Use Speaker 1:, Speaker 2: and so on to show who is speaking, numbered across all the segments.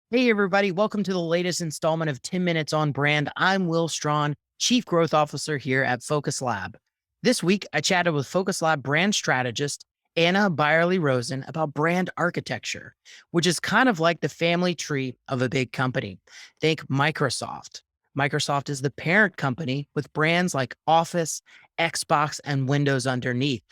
Speaker 1: Hey, everybody. Welcome to the latest installment of 10 Minutes on Brand. I'm Will Strawn, Chief Growth Officer here at Focus Lab. This week, I chatted with Focus Lab brand strategist Anna Byerly Rosen about brand architecture, which is kind of like the family tree of a big company. Think Microsoft. Microsoft is the parent company with brands like Office, Xbox, and Windows underneath.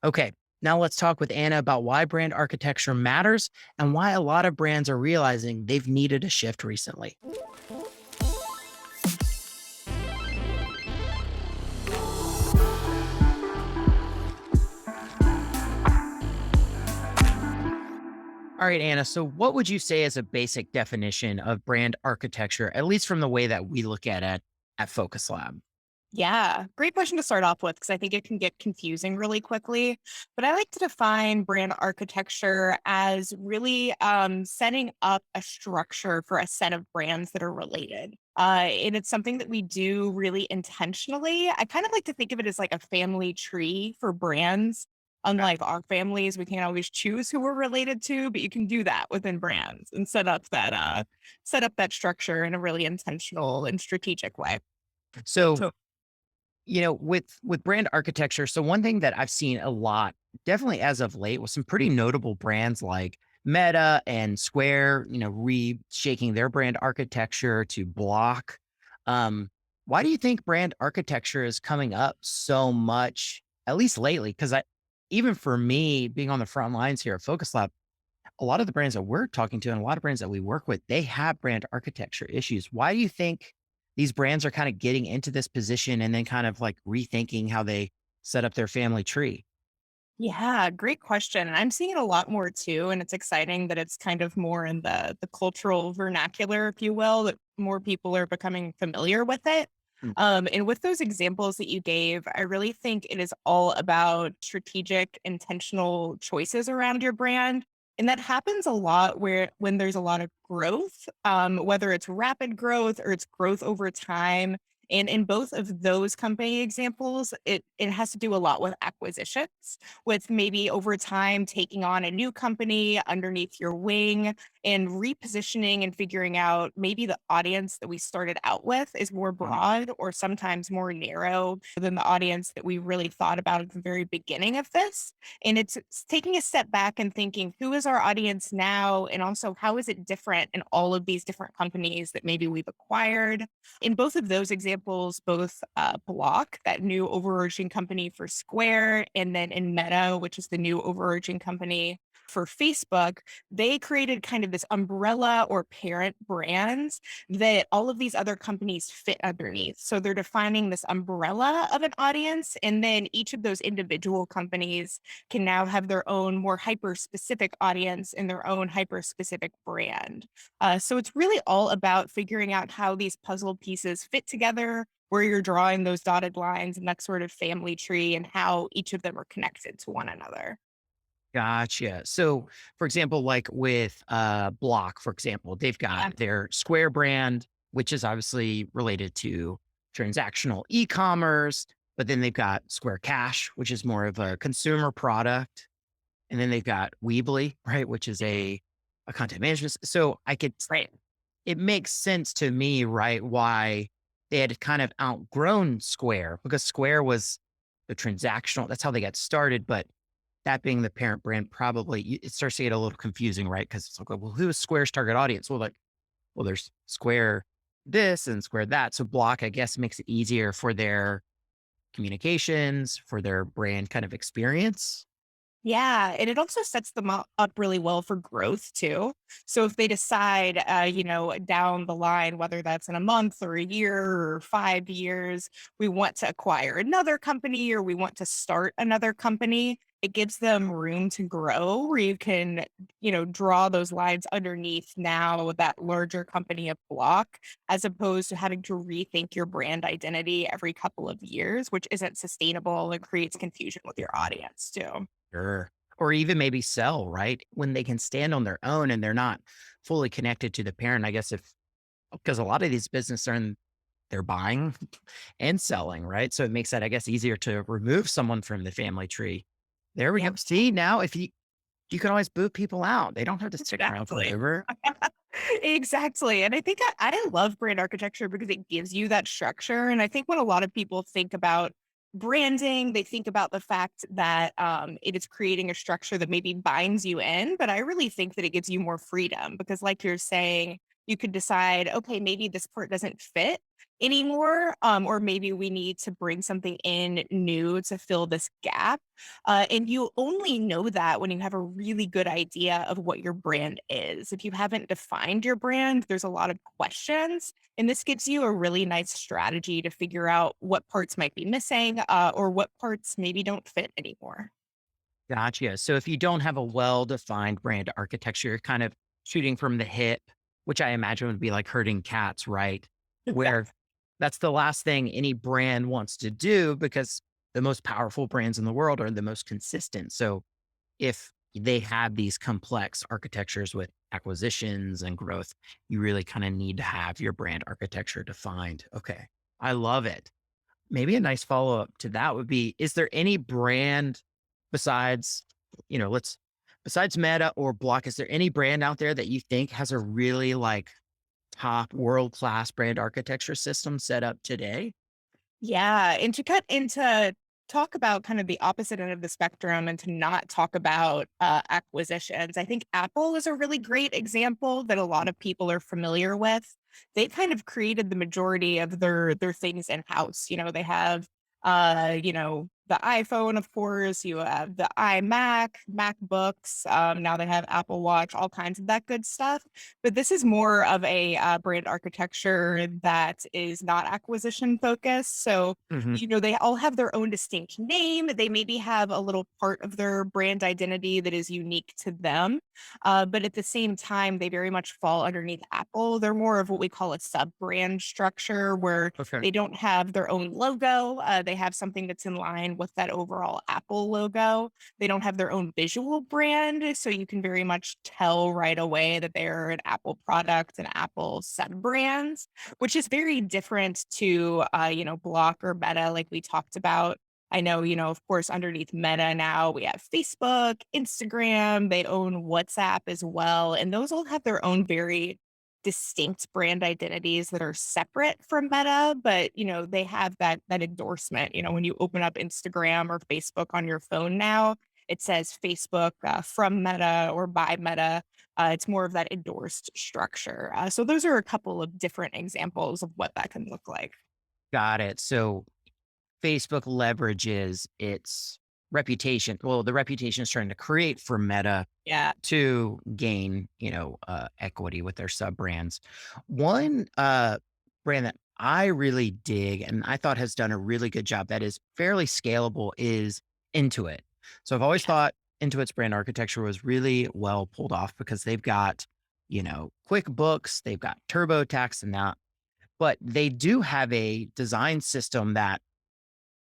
Speaker 1: Okay, now let's talk with Anna about why brand architecture matters and why a lot of brands are realizing they've needed a shift recently. All right, Anna. So, what would you say is a basic definition of brand architecture, at least from the way that we look at it at Focus Lab?
Speaker 2: Yeah, great question to start off with because I think it can get confusing really quickly. But I like to define brand architecture as really setting up a structure for a set of brands that are related. And it's something that we do really intentionally. I kind of like to think of it as like a family tree for brands. Unlike our families, we can't always choose who we're related to, but you can do that within brands and set up that structure in a really intentional and strategic way.
Speaker 1: So, with brand architecture, so one thing that I've seen a lot, definitely as of late, with some pretty notable brands like Meta and Square, reshaking their brand architecture to Block. Um, why do you think brand architecture is coming up so much, at least lately? Because even for me, being on the front lines here at Focus Lab, a lot of the brands that we're talking to and a lot of brands that we work with, they have brand architecture issues. Why do you think these brands are kind of getting into this position and then kind of like rethinking how they set up their family tree?
Speaker 2: Yeah, great question. And I'm seeing it a lot more too. And it's exciting that it's kind of more in the cultural vernacular, if you will, that more people are becoming familiar with it.
Speaker 1: Mm.
Speaker 2: And with those examples that you gave, I really think it is all about strategic, intentional choices around your brand. And that happens a lot where when there's a lot of growth, whether it's rapid growth or it's growth over time. And in both of those company examples, it has to do a lot with acquisitions, with maybe over time taking on a new company underneath your wing and repositioning and figuring out maybe the audience that we started out with is more broad or sometimes more narrow than the audience that we really thought about at the very beginning of this. And it's taking a step back and thinking, who is our audience now? And also, how is it different in all of these different companies that maybe we've acquired? In both of those examples, both Block, that new overarching company for Square, and then in Meta, which is the new overarching company for Facebook, they created kind of this umbrella or parent brands that all of these other companies fit underneath. So they're defining this umbrella of an audience, and then each of those individual companies can now have their own more hyper specific audience and their own hyper specific brand. So it's really all about figuring out how these puzzle pieces fit together, where you're drawing those dotted lines and that sort of family tree, and how each of them are connected to one another.
Speaker 1: Gotcha. So, for example, like with Block, for example, they've got
Speaker 2: Yeah.
Speaker 1: their Square brand, which is obviously related to transactional e-commerce, but then they've got Square Cash, which is more of a consumer product. And then they've got Weebly, right, which is a content management. So
Speaker 2: Right.
Speaker 1: it makes sense to me, right, why they had kind of outgrown Square because Square was the transactional. That's how they got started. But that being the parent brand, probably it starts to get a little confusing, right? Because it's like, well, who is Square's target audience? Well, there's Square this and Square that. So Block, I guess, makes it easier for their communications, for their brand kind of experience.
Speaker 2: Yeah, and it also sets them up really well for growth too. So if they decide, down the line, whether that's in a month or a year or 5 years, we want to acquire another company or we want to start another company, it gives them room to grow where you can, draw those lines underneath now that larger company of Block, as opposed to having to rethink your brand identity every couple of years, which isn't sustainable and creates confusion with your audience too.
Speaker 1: Sure. Or even maybe sell, right? When they can stand on their own and they're not fully connected to the parent. I guess if because a lot of these businesses are they're buying and selling, right? So it makes that, I guess, easier to remove someone from the family tree. There we go.
Speaker 2: Yep.
Speaker 1: See, now if you can always boot people out. They don't have to stick around
Speaker 2: Exactly.
Speaker 1: forever.
Speaker 2: Exactly. And I think I love brand architecture because it gives you that structure. And I think when a lot of people think about branding, they think about the fact that it is creating a structure that maybe binds you in. But I really think that it gives you more freedom because, like you're saying, you could decide, okay, maybe this part doesn't fit anymore, or maybe we need to bring something in new to fill this gap. And you only know that when you have a really good idea of what your brand is. If you haven't defined your brand, there's a lot of questions. And this gives you a really nice strategy to figure out what parts might be missing, or what parts maybe don't fit anymore.
Speaker 1: Gotcha. So if you don't have a well-defined brand architecture, you're kind of shooting from the hip, which I imagine would be like herding cats, right? Where
Speaker 2: Exactly.
Speaker 1: that's the last thing any brand wants to do because the most powerful brands in the world are the most consistent. So if they have these complex architectures with acquisitions and growth, you really kind of need to have your brand architecture defined. Okay. I love it. Maybe a nice follow-up to that would be, is there any brand besides, you know, let's besides Meta or Block, is there any brand out there that you think has a really like top world-class brand architecture system set up today?
Speaker 2: Yeah, and to cut into talk about kind of the opposite end of the spectrum and to not talk about acquisitions, I think Apple is a really great example that a lot of people are familiar with. They kind of created the majority of their things in house. You know, they have the iPhone, of course. You have the iMac, MacBooks. Now they have Apple Watch, all kinds of that good stuff. But this is more of a brand architecture that is not acquisition focused. So,
Speaker 1: Mhm.
Speaker 2: they all have their own distinct name. They maybe have a little part of their brand identity that is unique to them. But at the same time, they very much fall underneath Apple. They're more of what we call a sub brand structure where
Speaker 1: Okay.
Speaker 2: they don't have their own logo. They have something that's in line with that overall Apple logo. They don't have their own visual brand, so you can very much tell right away that they're an Apple product, an Apple sub-brand, which is very different to, Block or Meta, like we talked about. I know, of course, underneath Meta now we have Facebook, Instagram, they own WhatsApp as well, and those all have their own very distinct brand identities that are separate from Meta, but they have that endorsement. When you open up Instagram or Facebook on your phone now, it says Facebook from Meta or by Meta. It's more of that endorsed structure. So those are a couple of different examples of what that can look like.
Speaker 1: Got it. So Facebook leverages its reputation. Well, the reputation is trying to create for Meta
Speaker 2: Yeah.
Speaker 1: to gain, equity with their sub brands. One brand that I really dig and I thought has done a really good job that is fairly scalable is Intuit. So I've always thought Intuit's brand architecture was really well pulled off because they've got, QuickBooks, they've got TurboTax and that, but they do have a design system that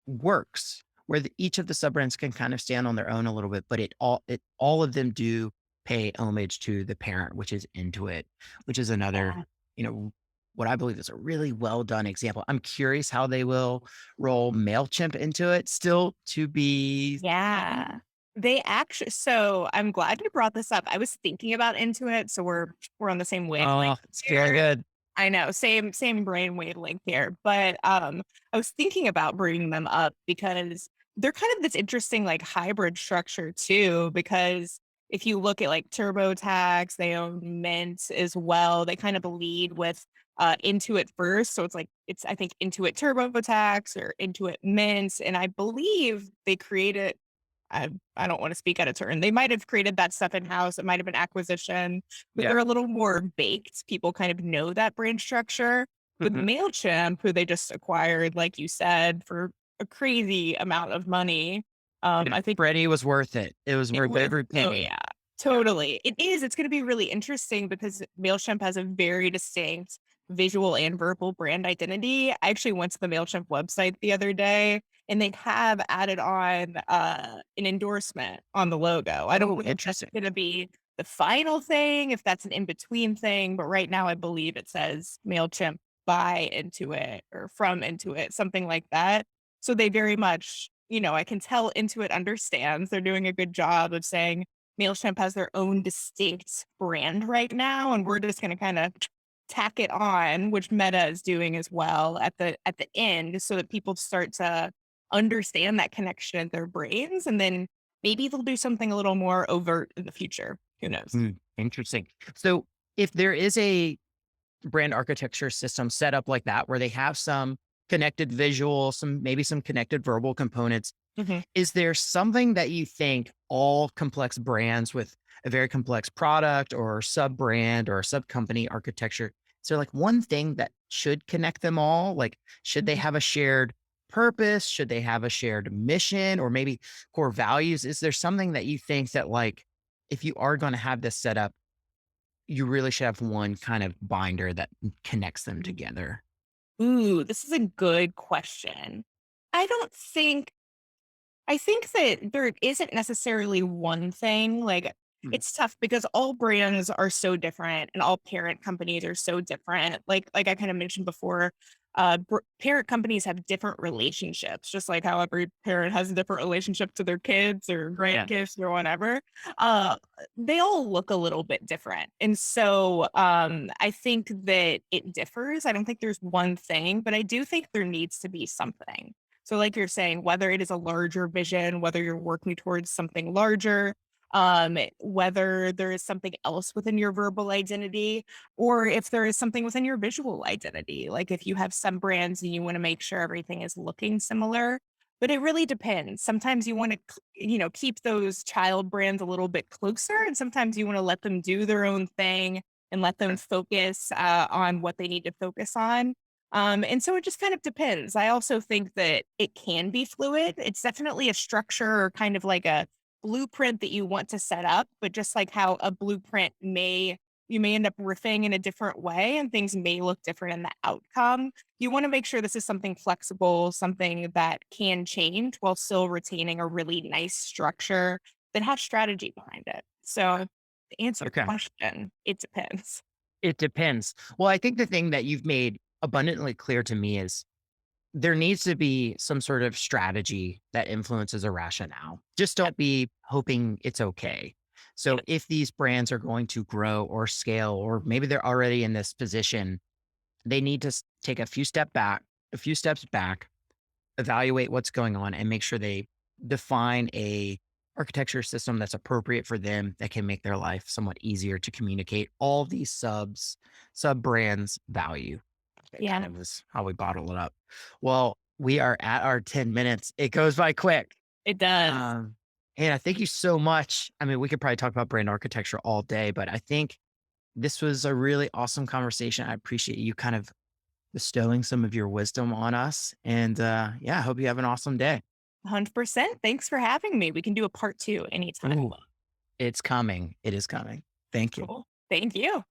Speaker 1: works where each of the sub brands can kind of stand on their own a little bit, but all of them do pay homage to the parent, which is Intuit, which is another,
Speaker 2: Yeah.
Speaker 1: you know, what I believe is a really well done example. I'm curious how they will roll Mailchimp into it. Still to be seen.
Speaker 2: Yeah. They actually so I'm glad you brought this up. I was thinking about Intuit, so we're on the same wavelength
Speaker 1: Oh, it's very
Speaker 2: here.
Speaker 1: good.
Speaker 2: I know, same brain wavelength here, but, I was thinking about bringing them up because they're kind of this interesting, like, hybrid structure too, because if you look at, like, TurboTax, they own Mint as well, they kind of lead with, Intuit first, so it's I think Intuit TurboTax or Intuit Mint, and I believe they created I don't wanna speak out of turn. They might have created that stuff in-house, it might have been acquisition, but
Speaker 1: Yeah.
Speaker 2: they're a little more baked. People kind of know that brand structure. With
Speaker 1: Mhm.
Speaker 2: Mailchimp, who they just acquired, like you said, for a crazy amount of money,
Speaker 1: Yeah.
Speaker 2: I think
Speaker 1: Freddie was worth it. It was
Speaker 2: it
Speaker 1: worth
Speaker 2: was
Speaker 1: every
Speaker 2: oh,
Speaker 1: penny.
Speaker 2: yeah,
Speaker 1: Yeah.
Speaker 2: totally. It is, it's gonna be really interesting because Mailchimp has a very distinct visual and verbal brand identity. I actually went to the Mailchimp website the other day, and they have added on, an endorsement on the logo. I don't
Speaker 1: Oh,
Speaker 2: know if that's
Speaker 1: interesting.
Speaker 2: gonna be the final thing, if that's an in-between thing, but right now I believe it says Mailchimp by Intuit or from Intuit, something like that. So they very much I can tell Intuit understands. They're doing a good job of saying, MailChimp has their own distinct brand right now, and we're just going to kind of tack it on, which Meta is doing as well at the end, so that people start to understand that connection in their brains, and then maybe they'll do something a little more overt in the future. Who knows?
Speaker 1: Interesting. So if there is a brand architecture system set up like that, where they have some connected visual, some maybe some connected verbal components,
Speaker 2: Mhm.
Speaker 1: is there something that you think all complex brands with a very complex product or sub brand or sub company architecture, is there like one thing that should connect them all? Like, should they
Speaker 2: Mhm.
Speaker 1: have a shared purpose? Should they have a shared mission or maybe core values? Is there something that you think that, like, if you are going to have this set up, you really should have one kind of binder that connects them together?
Speaker 2: Ooh, this is a good question. I don't think I think that there isn't necessarily one thing, like,
Speaker 1: Mm.
Speaker 2: it's tough because all brands are so different and all parent companies are so different. Like I kinda mentioned before, parent companies have different relationships, just like how every parent has a different relationship to their kids or
Speaker 1: Yeah.
Speaker 2: grandkids or whatever. Uh, they all look a little bit different, and so, I think that it differs. I don't think there's one thing, but I do think there needs to be something. So, like you're saying, whether it is a larger vision, whether you're working towards something larger, whether there is something else within your verbal identity, or if there is something within your visual identity. Like if you have some brands and you want to make sure everything is looking similar, but it really depends. Sometimes you want to, keep those child brands a little bit closer, and sometimes you want to let them do their own thing and let them focus on what they need to focus on. And so it just kind of depends. I also think that it can be fluid. It's definitely a structure or kind of like a blueprint that you want to set up, but just like how a blueprint you may end up riffing in a different way and things may look different in the outcome. You want to make sure this is something flexible, something that can change while still retaining a really nice structure that has strategy behind it. So to answer your
Speaker 1: Okay.
Speaker 2: question, it depends.
Speaker 1: It depends. Well, I think the thing that you've made abundantly clear to me is there needs to be some sort of strategy that influences a rationale. Just
Speaker 2: Yep.
Speaker 1: don't be hoping it's okay. So
Speaker 2: Yep.
Speaker 1: if these brands are going to grow or scale, or maybe they're already in this position, they need to take a few steps back, evaluate what's going on, and make sure they define a architecture system that's appropriate for them, that can make their life somewhat easier to communicate all these sub brands value. It kind
Speaker 2: Yeah,
Speaker 1: of is how we bottle it up. Well, we are at our 10 minutes. It goes by quick.
Speaker 2: it does.
Speaker 1: Um, Hannah, thank you so much. I mean, we could probably talk about brand architecture all day, but I think this was a really awesome conversation. I appreciate you kind of bestowing some of your wisdom on us. And yeah, I hope you have an awesome day.
Speaker 2: 100%. Thanks for having me. We can do a part 2 anytime.
Speaker 1: Ooh, it's coming. It is coming. Thank you.
Speaker 2: Cool. Thank you.